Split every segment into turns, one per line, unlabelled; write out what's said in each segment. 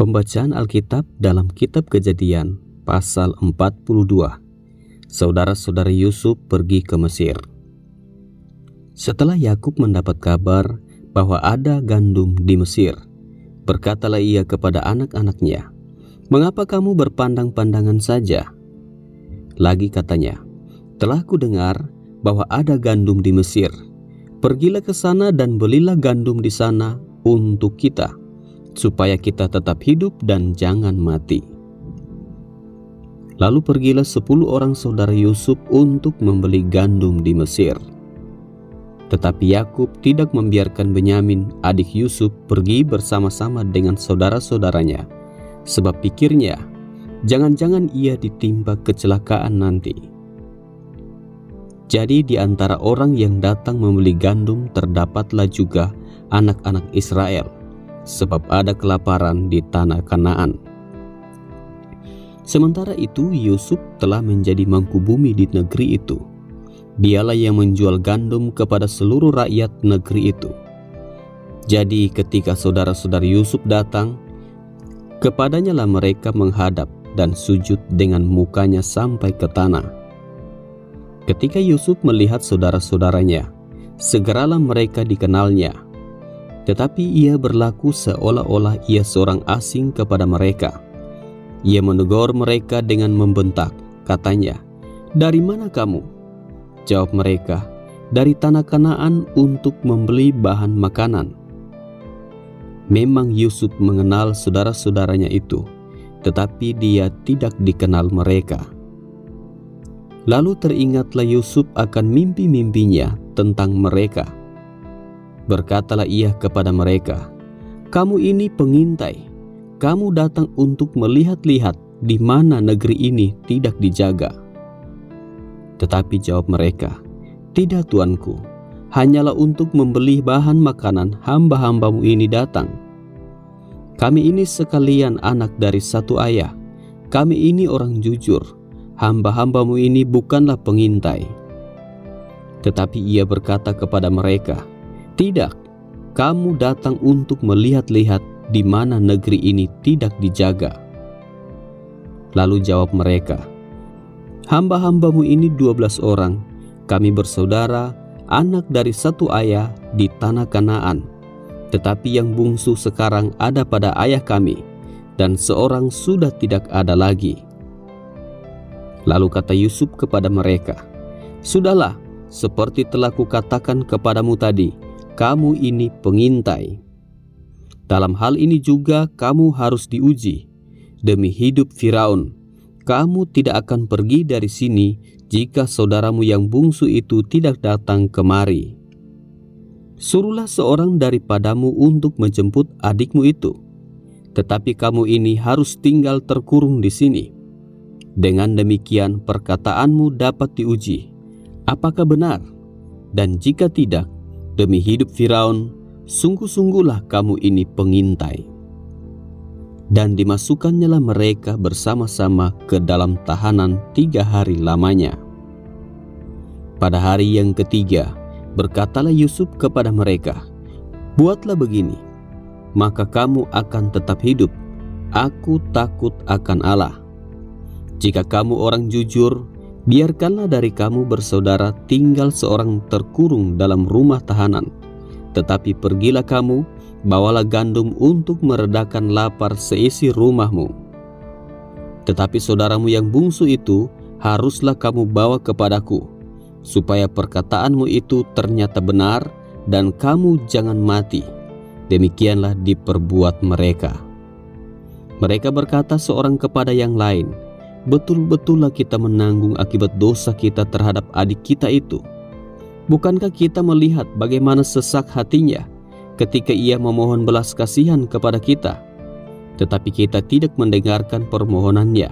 Pembacaan Alkitab dalam Kitab Kejadian pasal 42. Saudara-saudara Yusuf pergi ke Mesir. Setelah Yakub mendapat kabar bahwa ada gandum di Mesir, berkatalah ia kepada anak-anaknya, "Mengapa kamu berpandang-pandangan saja?" Lagi katanya, "Telah kudengar bahwa ada gandum di Mesir. Pergilah ke sana dan belilah gandum di sana untuk kita, supaya kita tetap hidup dan jangan mati." Lalu pergilah 10 orang saudara Yusuf untuk membeli gandum di Mesir. Tetapi Yakub tidak membiarkan Benyamin, adik Yusuf, pergi bersama-sama dengan saudara-saudaranya, sebab pikirnya, jangan-jangan ia ditimpa kecelakaan nanti. Jadi di antara orang yang datang membeli gandum terdapatlah juga anak-anak Israel, sebab ada kelaparan di tanah Kanaan. Sementara itu Yusuf telah menjadi mangku bumi di negeri itu. Dialah yang menjual gandum kepada seluruh rakyat negeri itu. Jadi ketika saudara-saudara Yusuf datang, kepadanya lah mereka menghadap dan sujud dengan mukanya sampai ke tanah. Ketika Yusuf melihat saudara-saudaranya, segeralah mereka dikenalnya. Tetapi ia berlaku seolah-olah ia seorang asing kepada mereka. Ia menegur mereka dengan membentak, katanya, "Dari mana kamu?" Jawab mereka, "Dari tanah Kanaan untuk membeli bahan makanan." Memang Yusuf mengenal saudara-saudaranya itu, tetapi dia tidak dikenal mereka. Lalu teringatlah Yusuf akan mimpi-mimpinya tentang mereka. Berkatalah ia kepada mereka, "Kamu ini pengintai. Kamu datang untuk melihat-lihat di mana negeri ini tidak dijaga." Tetapi jawab mereka, "Tidak, tuanku, hanyalah untuk membeli bahan makanan hamba-hambamu ini datang. Kami ini sekalian anak dari satu ayah. Kami ini orang jujur. Hamba-hambamu ini bukanlah pengintai." Tetapi ia berkata kepada mereka, "Tidak, kamu datang untuk melihat-lihat di mana negeri ini tidak dijaga." Lalu jawab mereka, "Hamba-hambamu ini 12 orang, kami bersaudara, anak dari satu ayah di tanah Kanaan. Tetapi yang bungsu sekarang ada pada ayah kami, dan seorang sudah tidak ada lagi." Lalu kata Yusuf kepada mereka, "Sudahlah, seperti telah kukatakan kepadamu tadi, kamu ini pengintai. Dalam hal ini juga kamu harus diuji. Demi hidup Firaun, kamu tidak akan pergi dari sini jika saudaramu yang bungsu itu tidak datang kemari. Suruhlah seorang daripadamu untuk menjemput adikmu itu. Tetapi kamu ini harus tinggal terkurung di sini. Dengan demikian perkataanmu dapat diuji, apakah benar? Dan jika tidak, demi hidup Firaun, sungguh-sungguhlah kamu ini pengintai." Dan dimasukannyalah mereka bersama-sama ke dalam tahanan 3 hari lamanya. Pada hari yang ketiga, berkatalah Yusuf kepada mereka, "Buatlah begini, maka kamu akan tetap hidup. Aku takut akan Allah. Jika kamu orang jujur, biarkanlah dari kamu bersaudara tinggal seorang terkurung dalam rumah tahanan. Tetapi pergilah kamu, bawalah gandum untuk meredakan lapar seisi rumahmu. Tetapi saudaramu yang bungsu itu haruslah kamu bawa kepadaku, supaya perkataanmu itu ternyata benar dan kamu jangan mati." Demikianlah diperbuat mereka. Mereka berkata seorang kepada yang lain, "Betul-betullah kita menanggung akibat dosa kita terhadap adik kita itu. Bukankah kita melihat bagaimana sesak hatinya ketika ia memohon belas kasihan kepada kita? Tetapi kita tidak mendengarkan permohonannya.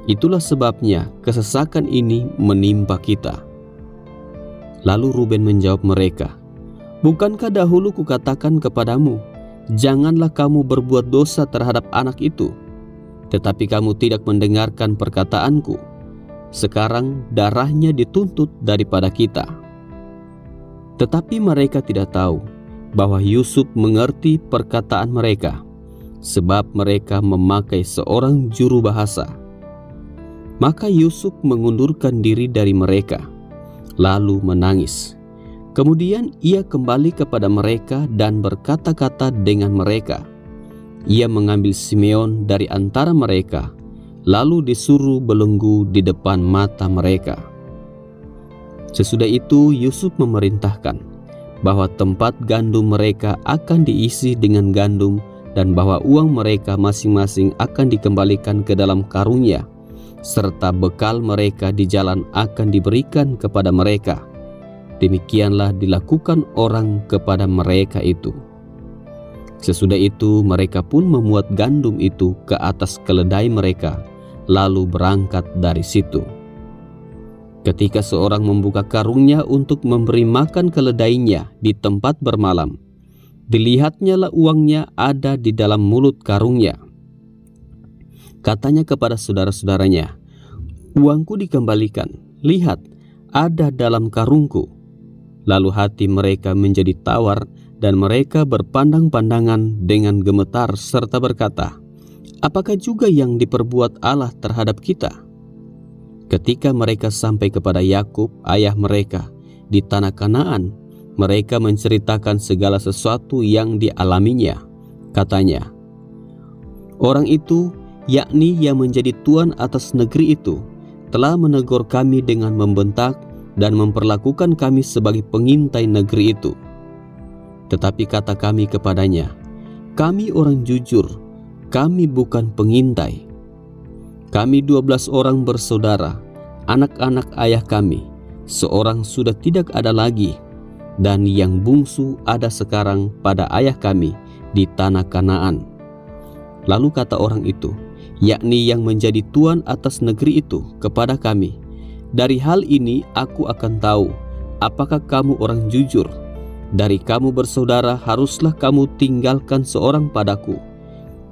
Itulah sebabnya kesesakan ini menimpa kita." Lalu Ruben menjawab mereka, "Bukankah dahulu kukatakan kepadamu, janganlah kamu berbuat dosa terhadap anak itu? Tetapi kamu tidak mendengarkan perkataanku. Sekarang darahnya dituntut daripada kita." Tetapi mereka tidak tahu bahwa Yusuf mengerti perkataan mereka, sebab mereka memakai seorang juru bahasa. Maka Yusuf mengundurkan diri dari mereka, lalu menangis. Kemudian ia kembali kepada mereka dan berkata-kata dengan mereka. Ia mengambil Simeon dari antara mereka, lalu disuruh belenggu di depan mata mereka. Sesudah itu Yusuf memerintahkan bahwa tempat gandum mereka akan diisi dengan gandum dan bahwa uang mereka masing-masing akan dikembalikan ke dalam karungnya, serta bekal mereka di jalan akan diberikan kepada mereka. Demikianlah dilakukan orang kepada mereka itu. Sesudah itu mereka pun memuat gandum itu ke atas keledai mereka, lalu berangkat dari situ. Ketika seorang membuka karungnya untuk memberi makan keledainya di tempat bermalam, dilihatnyalah uangnya ada di dalam mulut karungnya. Katanya kepada saudara-saudaranya, "Uangku dikembalikan, lihat, ada dalam karungku." Lalu hati mereka menjadi tawar dan mereka berpandang-pandangan dengan gemetar serta berkata, "Apakah juga yang diperbuat Allah terhadap kita?" Ketika mereka sampai kepada Yakub, ayah mereka, di tanah Kanaan, mereka menceritakan segala sesuatu yang dialaminya. Katanya, "Orang itu, yakni yang menjadi tuan atas negeri itu, telah menegur kami dengan membentak dan memperlakukan kami sebagai pengintai negeri itu. Tetapi kata kami kepadanya, 'Kami orang jujur, kami bukan pengintai. Kami 12 orang bersaudara, anak-anak ayah kami, seorang sudah tidak ada lagi, dan yang bungsu ada sekarang pada ayah kami di tanah Kanaan.' Lalu kata orang itu, yakni yang menjadi tuan atas negeri itu, kepada kami, 'Dari hal ini aku akan tahu apakah kamu orang jujur. Dari kamu bersaudara haruslah kamu tinggalkan seorang padaku.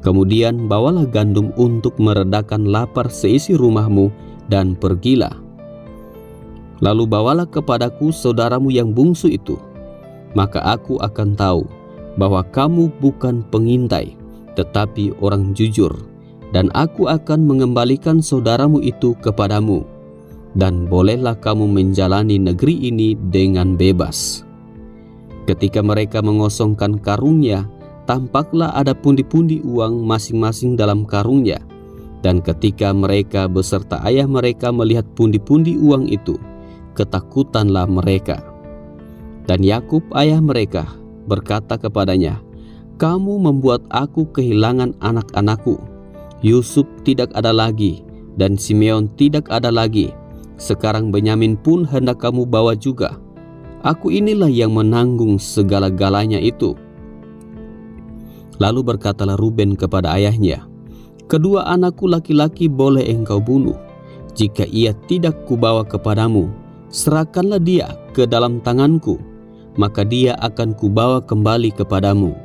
Kemudian bawalah gandum untuk meredakan lapar seisi rumahmu dan pergilah. Lalu bawalah kepadaku saudaramu yang bungsu itu, maka aku akan tahu bahwa kamu bukan pengintai, tetapi orang jujur, dan aku akan mengembalikan saudaramu itu kepadamu, dan bolehlah kamu menjalani negeri ini dengan bebas.' Ketika mereka mengosongkan karungnya, tampaklah ada pundi-pundi uang masing-masing dalam karungnya. Dan ketika mereka beserta ayah mereka melihat pundi-pundi uang itu, ketakutanlah mereka. Dan Yakub ayah mereka berkata kepadanya, 'Kamu membuat aku kehilangan anak-anakku. Yusuf tidak ada lagi, dan Simeon tidak ada lagi. Sekarang Benyamin pun hendak kamu bawa juga. Aku inilah yang menanggung segala-galanya itu.' Lalu berkatalah Ruben kepada ayahnya, 'Kedua anakku laki-laki boleh engkau bunuh. Jika ia tidak kubawa kepadamu, serahkanlah dia ke dalam tanganku, maka dia akan kubawa kembali kepadamu.'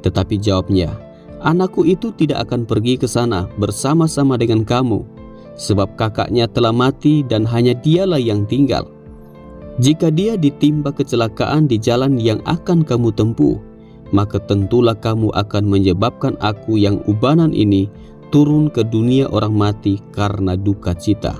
Tetapi jawabnya, 'Anakku itu tidak akan pergi ke sana bersama-sama dengan kamu, sebab kakaknya telah mati dan hanya dialah yang tinggal. Jika dia ditimpa kecelakaan di jalan yang akan kamu tempuh, maka tentulah kamu akan menyebabkan aku yang ubanan ini turun ke dunia orang mati karena duka cita.'